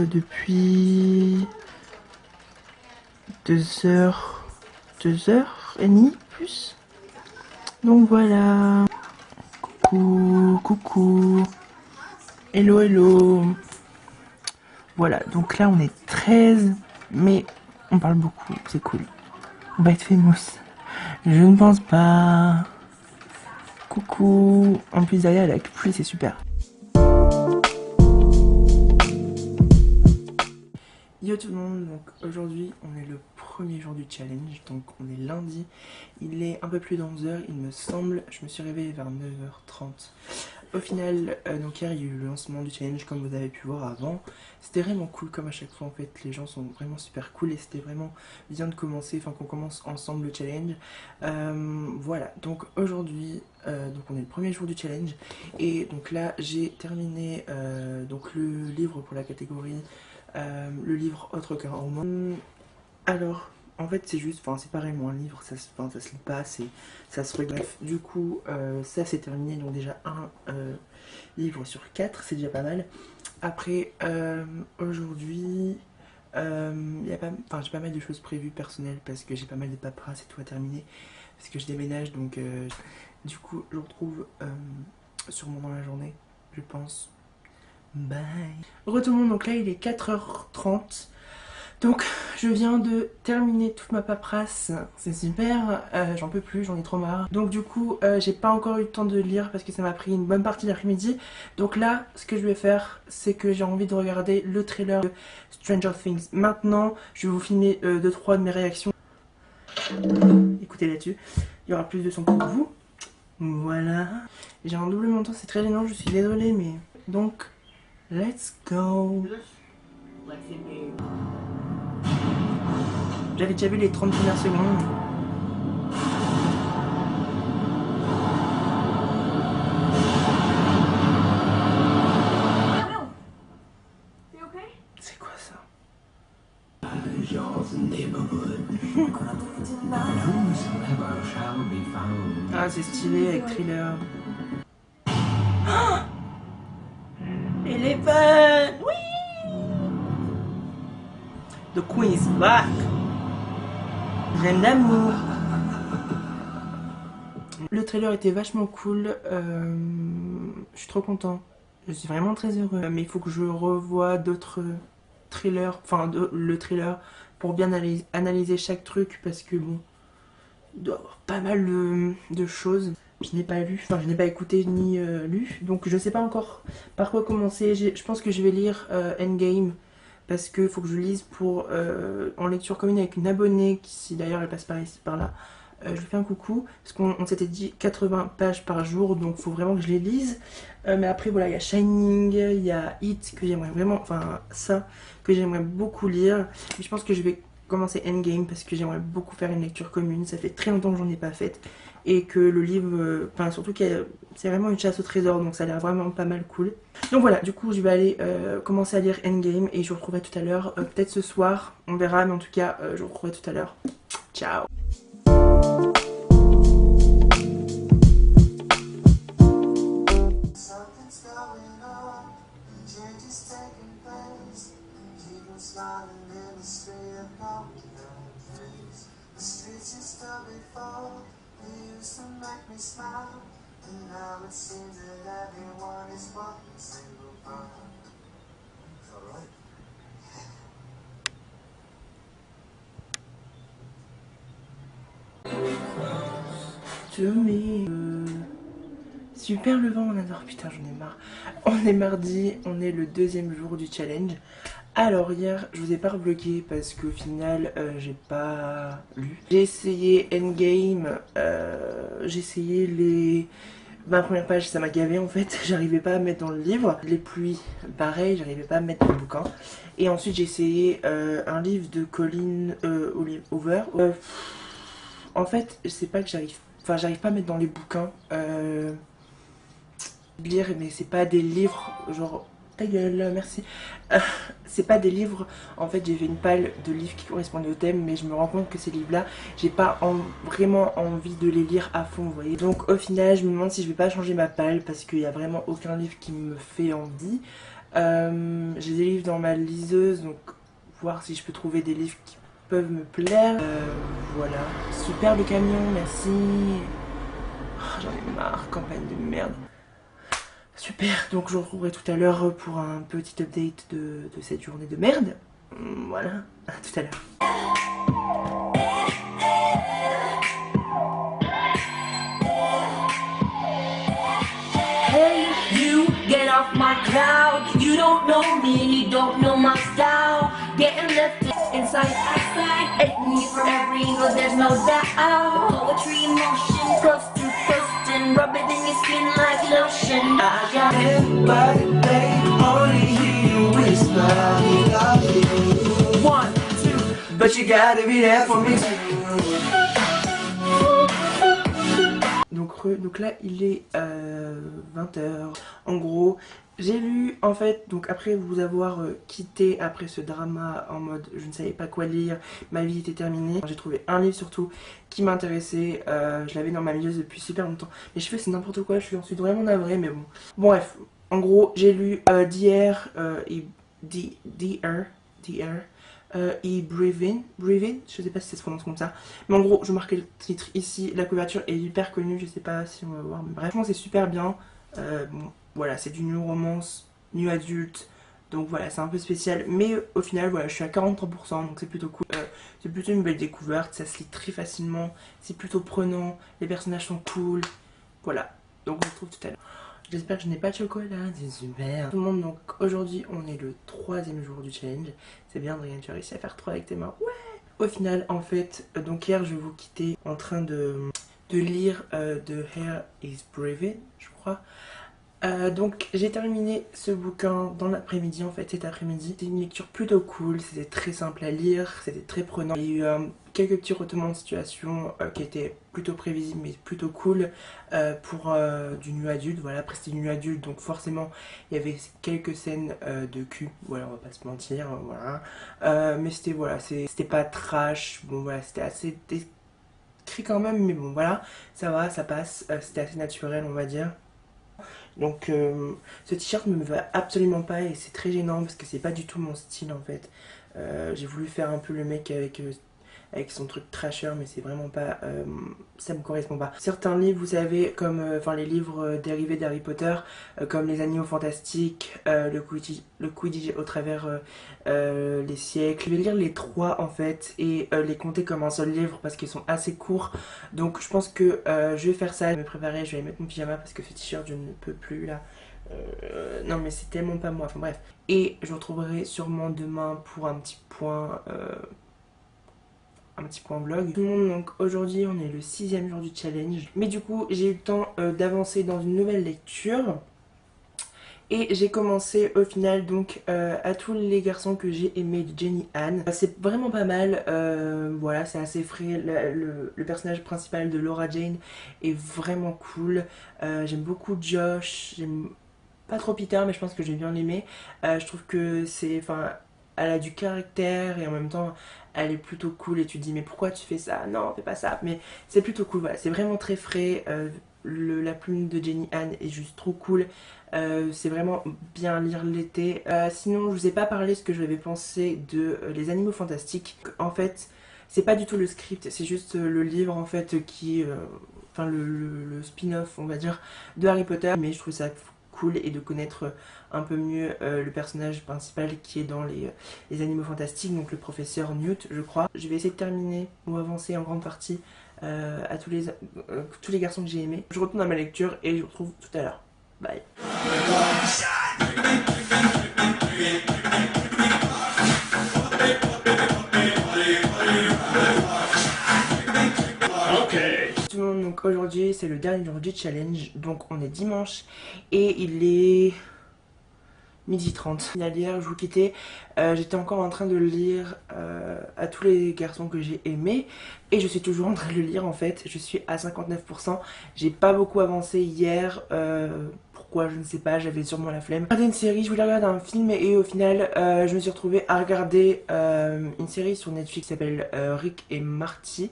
depuis 2 heures et demie plus. Donc voilà. Coucou, coucou. Hello, hello. Voilà, donc là on est 13, mais on parle beaucoup, c'est cool. On va être famous. Je ne pense pas. Coucou. En plus derrière la pluie, c'est super. Yo tout le monde, donc aujourd'hui on est le premier jour du challenge, donc on est lundi, il est un peu plus d'11 h il me semble, je me suis réveillée vers 9 h 30. Au final, donc hier il y a eu le lancement du challenge comme vous avez pu voir avant, c'était vraiment cool comme à chaque fois en fait, les gens sont vraiment super cool et c'était vraiment bien de commencer, enfin qu'on commence ensemble le challenge. Voilà, donc aujourd'hui, donc on est le premier jour du challenge et donc là j'ai terminé donc le livre pour la catégorie le livre autre qu'un roman. Alors, en fait, c'est juste, enfin, c'est pareillement un livre, ça se lit pas, ça se regarde. Bref, du coup, ça c'est terminé, donc déjà un livre sur 4, c'est déjà pas mal. Après, aujourd'hui, j'ai pas mal de choses prévues personnelles parce que j'ai pas mal de paperasse et tout à terminer, parce que je déménage, donc du coup, je vous retrouve sûrement dans la journée, je pense. Bye. Retournons, donc là il est 4 h 30. Donc je viens de terminer toute ma paperasse. C'est super, j'en peux plus, j'en ai trop marre. Donc du coup j'ai pas encore eu le temps de lire parce que ça m'a pris une bonne partie de l'après-midi. Donc là ce que je vais faire c'est que j'ai envie de regarder le trailer de Stranger Things. Maintenant je vais vous filmer 2-3 de mes réactions. Écoutez là-dessus, il y aura plus de son pour vous. Voilà. J'ai un double menton, c'est très gênant, je suis désolée mais... Donc... Let's go. J'avais déjà vu les 30 premières secondes. C'est quoi ça? Ah c'est stylé avec Thriller. Eleven! Oui! The Queen is back! Reine d'amour! Le trailer était vachement cool. Je suis trop content. Je suis vraiment très heureux. Mais il faut que je revoie d'autres trailers, enfin le trailer, pour bien analyser chaque truc parce que bon, il doit y avoir pas mal de choses. Je n'ai pas lu, enfin je n'ai pas écouté ni lu, donc je sais pas encore par quoi commencer. Je pense que je vais lire Endgame, parce que faut que je lise pour en lecture commune avec une abonnée, qui si d'ailleurs elle passe par ici, par là, je lui fais un coucou, parce qu'on s'était dit 80 pages par jour, donc faut vraiment que je les lise. Mais après voilà, il y a Shining, il y a It, que j'aimerais vraiment, enfin ça, que j'aimerais beaucoup lire. Mais je pense que je vais commencer Endgame, parce que j'aimerais beaucoup faire une lecture commune, ça fait très longtemps que j'en ai pas faite. Et que le livre, enfin surtout que c'est vraiment une chasse au trésor, donc ça a l'air vraiment pas mal cool. Donc voilà, du coup je vais aller commencer à lire Endgame et je vous retrouverai tout à l'heure, peut-être ce soir, on verra, mais en tout cas je vous retrouverai tout à l'heure. Ciao. Make me smile, and now it seems that everyone is walking single file. It's alright. To me. Super le vent, on adore. Putain, j'en ai marre. On est mardi, on est le 2e jour du challenge. Alors hier, je vous ai pas rebloqué parce qu'au final, j'ai pas lu. J'ai essayé Endgame, j'ai essayé ma première page, ça m'a gavé en fait, j'arrivais pas à mettre dans le livre. Les pluies, pareil, j'arrivais pas à mettre dans le bouquin. Et ensuite j'ai essayé un livre de Colleen Hoover. En fait, c'est pas que j'arrive pas à mettre dans les bouquins. Lire, mais c'est pas des livres genre... Ta gueule, merci. C'est pas des livres, en fait j'ai fait une palle de livres qui correspondent au thème, mais je me rends compte que ces livres-là, j'ai pas vraiment envie de les lire à fond, vous voyez. Donc au final, je me demande si je vais pas changer ma palle, parce qu'il y a vraiment aucun livre qui me fait envie. J'ai des livres dans ma liseuse, donc voir si je peux trouver des livres qui peuvent me plaire. Voilà. Super le camion, merci. Oh, j'en ai marre, campagne de merde. Super, donc je vous retrouverai tout à l'heure pour un petit update de cette journée de merde. Voilà, à tout à l'heure. Hey, you get off my cloud. You don't know me and you don't know my style. Getting left inside, outside. Hate me from every angle, there's no doubt. Poetry, emotion, coast to coast, and rub it in your skin like lotion. I got it, but they only hear you whisper. One, two, but you gotta be there for me. Donc là il est 20h. En gros j'ai lu en fait, donc après vous avoir quitté après ce drama en mode je ne savais pas quoi lire, ma vie était terminée, j'ai trouvé un livre surtout qui m'intéressait, je l'avais dans ma liseuse depuis super longtemps, mais je fais c'est n'importe quoi, je suis ensuite vraiment navrée mais bon. Bon bref, en gros j'ai lu Dear et Dear et Breathe In, je sais pas si ça se prononce comme ça, mais en gros je marquais le titre ici, la couverture est hyper connue, je sais pas si on va voir, mais bref, franchement c'est super bien. Bon, voilà, c'est du new romance, new adulte, donc voilà, c'est un peu spécial, mais au final voilà, je suis à 43%, donc c'est plutôt cool. C'est plutôt une belle découverte, ça se lit très facilement, c'est plutôt prenant, les personnages sont cool, voilà, donc on se retrouve tout à l'heure. J'espère que je n'ai pas de chocolat, c'est super. Tout le monde, donc aujourd'hui on est le 3e jour du challenge. C'est bien Adrien, tu as réussi à faire 3 avec tes mains. Ouais. Au final en fait, donc hier je vais vous quitter en train de lire The Hair is Breathing, je crois. Donc j'ai terminé ce bouquin dans l'après-midi en fait, cet après-midi. C'était une lecture plutôt cool, c'était très simple à lire, c'était très prenant. Il y a eu quelques petits retournements de situation qui étaient plutôt prévisibles mais plutôt cool pour du nu adulte. Voilà, après c'était du nu adulte donc forcément il y avait quelques scènes de cul, voilà on va pas se mentir, voilà. Mais c'était voilà, c'était pas trash, bon voilà c'était assez décrit quand même mais bon voilà, ça va, ça passe, c'était assez naturel on va dire. Donc ce t-shirt ne me va absolument pas et c'est très gênant parce que c'est pas du tout mon style en fait. J'ai voulu faire un peu le mec avec son truc trasher mais c'est vraiment pas, ça me correspond pas. Certains livres vous savez comme enfin les livres dérivés d'Harry Potter comme les Animaux Fantastiques, le Quidditch au travers les siècles. Je vais lire les 3 en fait et les compter comme un seul livre parce qu'ils sont assez courts, donc je pense que je vais faire ça, je vais me préparer, je vais mettre mon pyjama parce que ce t-shirt je ne peux plus là. Non mais c'est tellement pas moi, enfin bref. Et je vous retrouverai sûrement demain pour un petit point vlog. Tout le monde, donc aujourd'hui on est le 6e jour du challenge. Mais du coup j'ai eu le temps d'avancer dans une nouvelle lecture. Et j'ai commencé au final donc à tous les garçons que j'ai aimés de Jenny Han. C'est vraiment pas mal, voilà c'est assez frais, le personnage principal de Laura Jane est vraiment cool. J'aime beaucoup Josh, j'aime pas trop Peter mais je pense que je vais bien l'aimer. Je trouve que c'est, enfin elle a du caractère et en même temps elle est plutôt cool et tu te dis mais pourquoi tu fais ça, non fais pas ça, mais c'est plutôt cool, voilà c'est vraiment très frais. La plume de Jenny Han est juste trop cool, c'est vraiment bien lire l'été. Sinon je vous ai pas parlé ce que j'avais pensé de Les Animaux Fantastiques. En fait c'est pas du tout le script, c'est juste le livre en fait qui enfin le spin-off on va dire de Harry Potter, mais je trouve ça cool et de connaître un peu mieux le personnage principal qui est dans les Animaux Fantastiques, donc le professeur Newt je crois. Je vais essayer de terminer ou avancer en grande partie à tous les garçons que j'ai aimés. Je retourne à ma lecture et je vous retrouve tout à l'heure. Bye. Tout le monde, donc aujourd'hui c'est le dernier jour du challenge, donc on est dimanche et il est 12h30. Hier je vous quittais, j'étais encore en train de lire à tous les garçons que j'ai aimés et je suis toujours en train de le lire en fait, je suis à 59%, j'ai pas beaucoup avancé hier, pourquoi je ne sais pas, j'avais sûrement la flemme. J'ai regardé une série, je voulais regarder un film et au final je me suis retrouvée à regarder une série sur Netflix qui s'appelle Rick et Morty,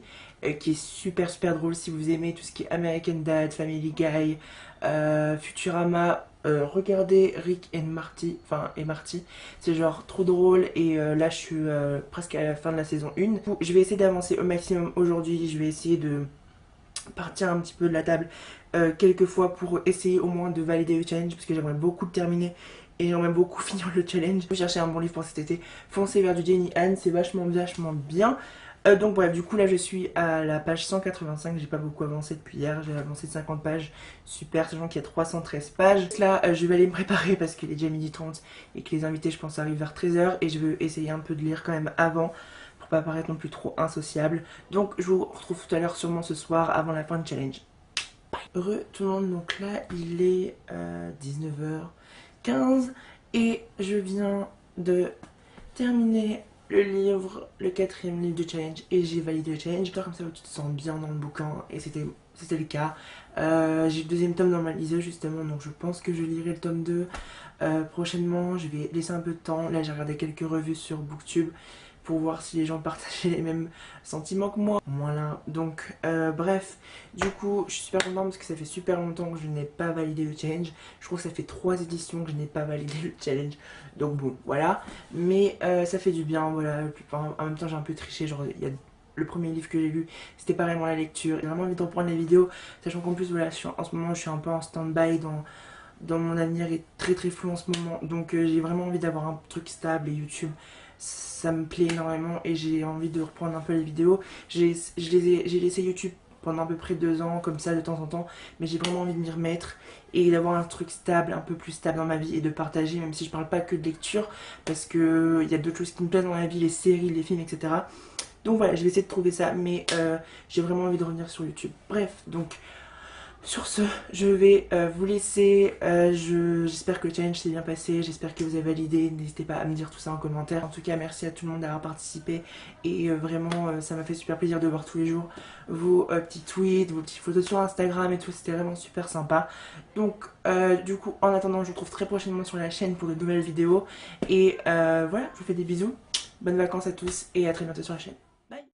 qui est super drôle si vous aimez tout ce qui est American Dad, Family Guy, Futurama. regardez Rick et Marty, c'est genre trop drôle et là je suis presque à la fin de la saison 1. Je vais essayer d'avancer au maximum aujourd'hui, je vais essayer de partir un petit peu de la table quelques fois pour essayer au moins de valider le challenge parce que j'aimerais beaucoup le terminer et j'aimerais beaucoup finir le challenge. Vous cherchez un bon livre pour cet été, foncez vers du Jenny Han, c'est vachement bien. Donc bref, du coup là je suis à la page 185, j'ai pas beaucoup avancé depuis hier, j'ai avancé de 50 pages, super, sachant qu'il y a 313 pages. Là je vais aller me préparer parce qu'il est déjà 12h30 et que les invités je pense arrivent vers 13h et je veux essayer un peu de lire quand même avant pour pas paraître non plus trop insociable. Donc je vous retrouve tout à l'heure sûrement ce soir avant la fin du challenge. Bye. Heureux tout le monde, donc là il est 19h15 et je viens de terminer le livre, le 4e livre du challenge et j'ai validé le challenge. Comme ça tu te sens bien dans le bouquin et c'était le cas. J'ai le 2e tome dans ma liseuse justement, donc je pense que je lirai le tome 2 prochainement. Je vais laisser un peu de temps. Là j'ai regardé quelques revues sur Booktube pour voir si les gens partageaient les mêmes sentiments que moi. Voilà, donc bref, du coup je suis super contente parce que ça fait super longtemps que je n'ai pas validé le challenge. Je crois que ça fait 3 éditions que je n'ai pas validé le challenge, donc bon voilà, mais ça fait du bien, voilà. En même temps j'ai un peu triché, genre il y a le premier livre que j'ai lu, c'était pas vraiment la lecture. J'ai vraiment envie de reprendre les vidéos, sachant qu'en plus voilà, en ce moment je suis un peu en stand-by dans mon avenir est très flou en ce moment, donc j'ai vraiment envie d'avoir un truc stable et YouTube ça me plaît énormément et j'ai envie de reprendre un peu les vidéos. J'ai laissé YouTube pendant à peu près 2 ans comme ça de temps en temps, mais j'ai vraiment envie de m'y remettre et d'avoir un truc stable, un peu plus stable dans ma vie et de partager, même si je parle pas que de lecture parce que il y a d'autres choses qui me plaisent dans ma vie, les séries, les films, etc. Donc voilà, je vais essayer de trouver ça, mais j'ai vraiment envie de revenir sur YouTube. Bref, donc sur ce, je vais vous laisser. J'espère que le challenge s'est bien passé, j'espère que vous avez validé. N'hésitez pas à me dire tout ça en commentaire. En tout cas, merci à tout le monde d'avoir participé. Et vraiment, ça m'a fait super plaisir de voir tous les jours vos petits tweets, vos petites photos sur Instagram et tout. C'était vraiment super sympa. Donc, du coup, en attendant, je vous retrouve très prochainement sur la chaîne pour de nouvelles vidéos. Et voilà, je vous fais des bisous. Bonnes vacances à tous et à très bientôt sur la chaîne.